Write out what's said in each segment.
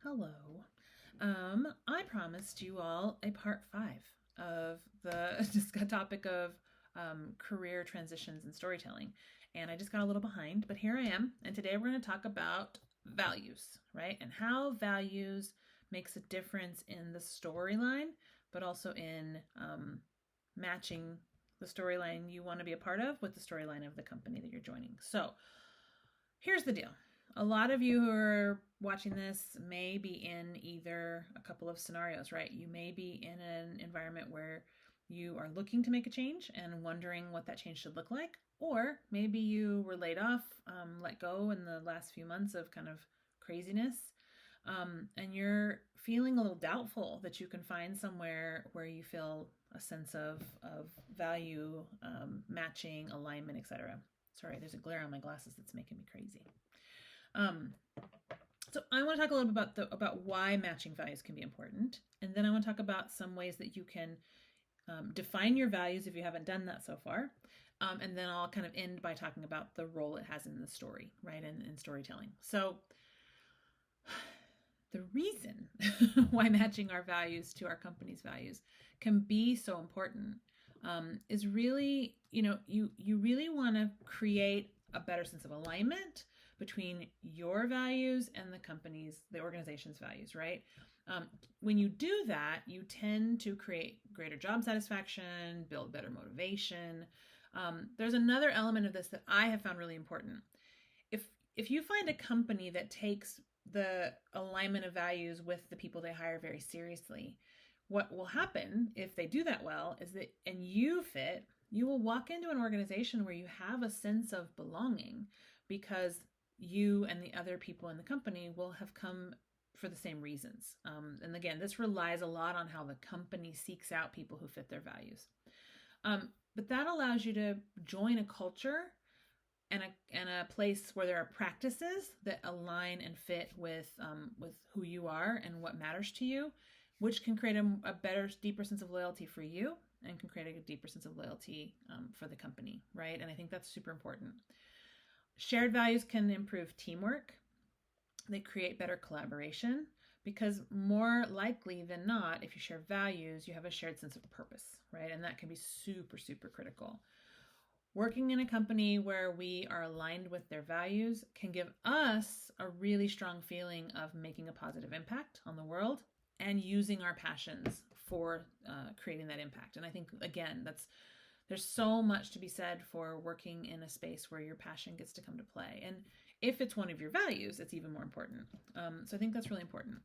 Hello. I promised you all a part five of the topic of career transitions and storytelling. And I just got a little behind, but here I am. And today we're going to talk about values, right? And how values makes a difference in the storyline, but also in matching the storyline you want to be a part of with the storyline of the company that you're joining. So here's the deal. A lot of you who are watching this may be in either a couple of scenarios, right? You may be in an environment where you are looking to make a change and wondering what that change should look like, or maybe you were laid off, let go in the last few months of kind of craziness, and you're feeling a little doubtful that you can find somewhere where you feel a sense of value, matching, alignment, etc. Sorry, there's a glare on my glasses that's making me crazy. Um, so I want to talk a little bit about why matching values can be important, and then I want to talk about some ways that you can define your values if you haven't done that so far, and then I'll kind of end by talking about the role it has in the story, right, and in storytelling. So the reason why matching our values to our company's values can be so important is really, you really want to create a better sense of alignment between your values and the organization's values, right? When you do that, you tend to create greater job satisfaction, build better motivation. There's another element of this that I have found really important. If you find a company that takes the alignment of values with the people they hire very seriously, what will happen if they do that well is that, and you fit, you will walk into an organization where you have a sense of belonging because you and the other people in the company will have come for the same reasons. And again, this relies a lot on how the company seeks out people who fit their values. But that allows you to join a culture and a place where there are practices that align and fit with who you are and what matters to you, which can create a better, deeper sense of loyalty for you and can create a deeper sense of loyalty for the company, right? And I think that's super important. Shared values can improve teamwork. They create better collaboration because more likely than not, if you share values, you have a shared sense of purpose, right? And that can be super, super critical. Working in a company where we are aligned with their values can give us a really strong feeling of making a positive impact on the world and using our passions for creating that impact. And I think, again, there's so much to be said for working in a space where your passion gets to come to play. And if it's one of your values, it's even more important. So I think that's really important.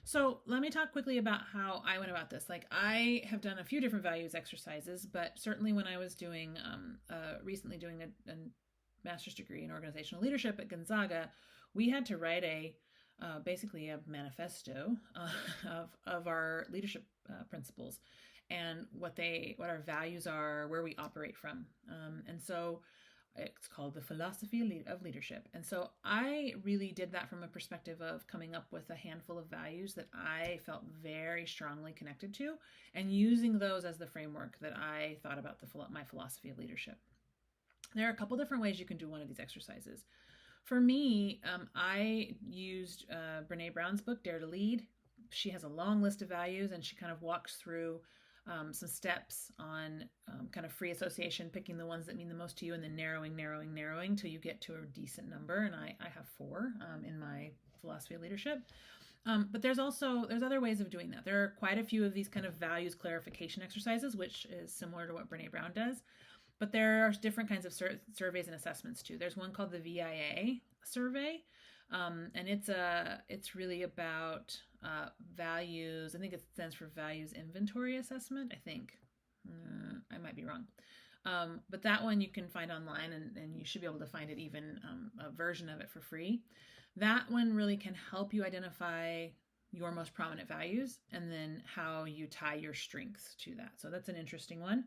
So let me talk quickly about how I went about this. Like, I have done a few different values exercises, but certainly when I was doing recently doing a master's degree in organizational leadership at Gonzaga, we had to write basically a manifesto of our leadership principles and what our values are, where we operate from, and so it's called the philosophy of leadership. And so I really did that from a perspective of coming up with a handful of values that I felt very strongly connected to, and using those as the framework that I thought about my philosophy of leadership. There are a couple different ways you can do one of these exercises. For me, I used Brene Brown's book, Dare to Lead. She has a long list of values, and she kind of walks through some steps on kind of free association, picking the ones that mean the most to you, and then narrowing till you get to a decent number. And I have 4 in my philosophy of leadership. But there's other ways of doing that. There are quite a few of these kind of values clarification exercises, which is similar to what Brene Brown does. But there are different kinds of surveys and assessments too. There's one called the VIA survey, and it's really about values. I think it stands for Values Inventory Assessment. I think I might be wrong, but that one you can find online, and you should be able to find it even a version of it for free. That one really can help you identify your most prominent values and then how you tie your strengths to that. So that's an interesting one.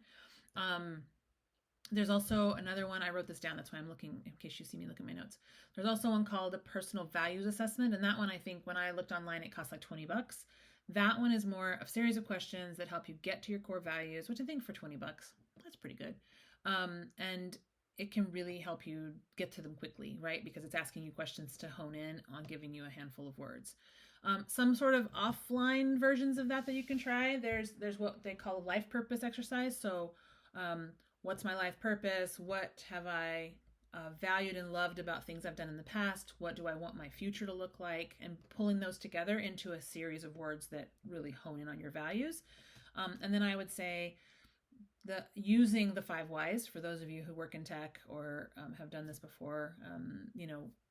There's also another one. I wrote this down. That's why I'm looking, in case you see me look at my notes. There's also one called a personal values assessment. And that one, I think when I looked online, it cost like $20. That one is more a series of questions that help you get to your core values, which I think for $20, that's pretty good. And it can really help you get to them quickly, right? Because it's asking you questions to hone in on giving you a handful of words. Some sort of offline versions of that you can try. There's what they call a life purpose exercise. So, what's my life purpose? What have I valued and loved about things I've done in the past? What do I want my future to look like? And pulling those together into a series of words that really hone in on your values. And then I would say using the 5 whys for those of you who work in tech or have done this before,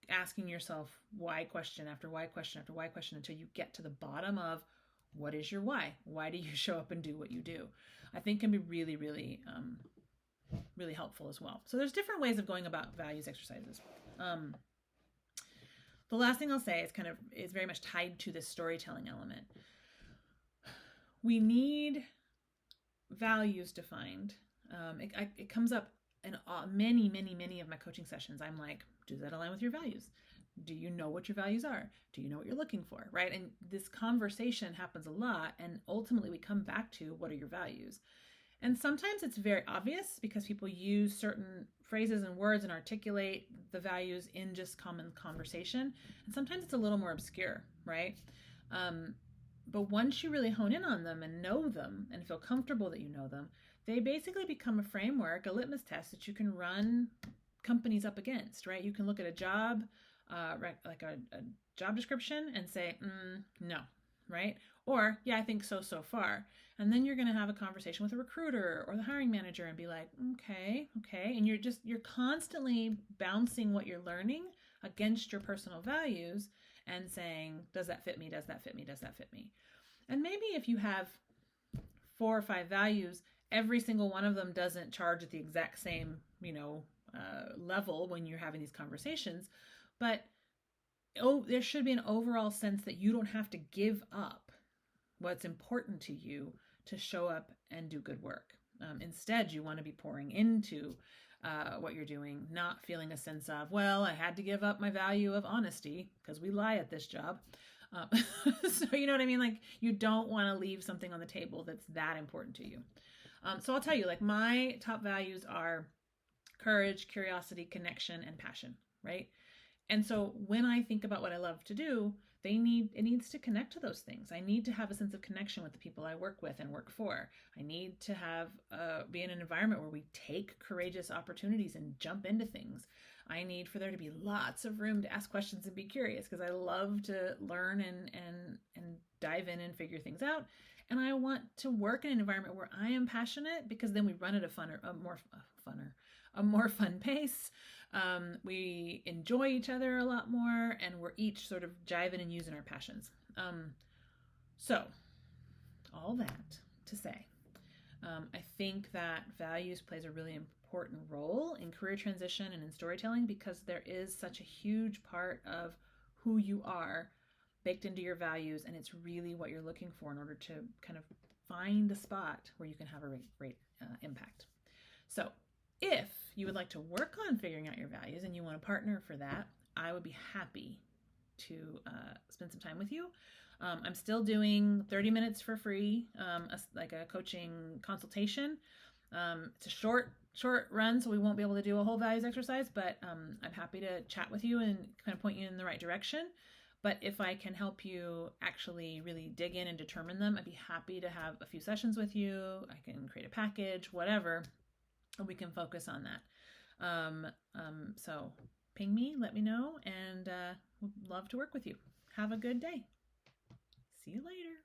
asking yourself why question after why question after why question until you get to the bottom of what is your why? Why do you show up and do what you do? I think can be really, really, really helpful as well. So there's different ways of going about values exercises. The last thing I'll say is very much tied to this storytelling element. We need values defined. It comes up in many of my coaching sessions. I'm like, does that align with your values? Do you know what your values are? Do you know what you're looking for? Right? And this conversation happens a lot. And ultimately we come back to, what are your values? And sometimes it's very obvious because people use certain phrases and words and articulate the values in just common conversation. And sometimes it's a little more obscure, right? But once you really hone in on them and know them and feel comfortable that you know them, they basically become a framework, a litmus test that you can run companies up against, right? You can look at a job, like a job description and say, no, right? Or, yeah, I think so far. And then you're going to have a conversation with a recruiter or the hiring manager and be like, okay. And you're constantly bouncing what you're learning against your personal values and saying, does that fit me? Does that fit me? Does that fit me? And maybe if you have 4 or 5 values, every single one of them doesn't charge at the exact same, level when you're having these conversations. But there should be an overall sense that you don't have to give up what's important to you to show up and do good work. Instead, you want to be pouring into what you're doing, not feeling a sense of, well, I had to give up my value of honesty because we lie at this job. So you know what I mean? Like, you don't want to leave something on the table that's that important to you. So I'll tell you, like, my top values are courage, curiosity, connection, and passion, right? And so when I think about what I love to do, it needs to connect to those things. I need to have a sense of connection with the people I work with and work for. I need to be in an environment where we take courageous opportunities and jump into things. I need for there to be lots of room to ask questions and be curious because I love to learn and dive in and figure things out. And I want to work in an environment where I am passionate because then we run at a more fun pace. We enjoy each other a lot more, and we're each sort of jiving and using our passions. So all that to say, I think that values plays a really important role in career transition and in storytelling because there is such a huge part of who you are baked into your values, and it's really what you're looking for in order to kind of find a spot where you can have a great impact. So if you would like to work on figuring out your values and you want a partner for that, I would be happy to spend some time with you. I'm still doing 30 minutes for free, like a coaching consultation. It's a short run, so we won't be able to do a whole values exercise, but I'm happy to chat with you and kind of point you in the right direction. But if I can help you actually really dig in and determine them, I'd be happy to have a few sessions with you. I can create a package, whatever, and we can focus on that. So ping me, let me know, and would love to work with you. Have a good day. See you later.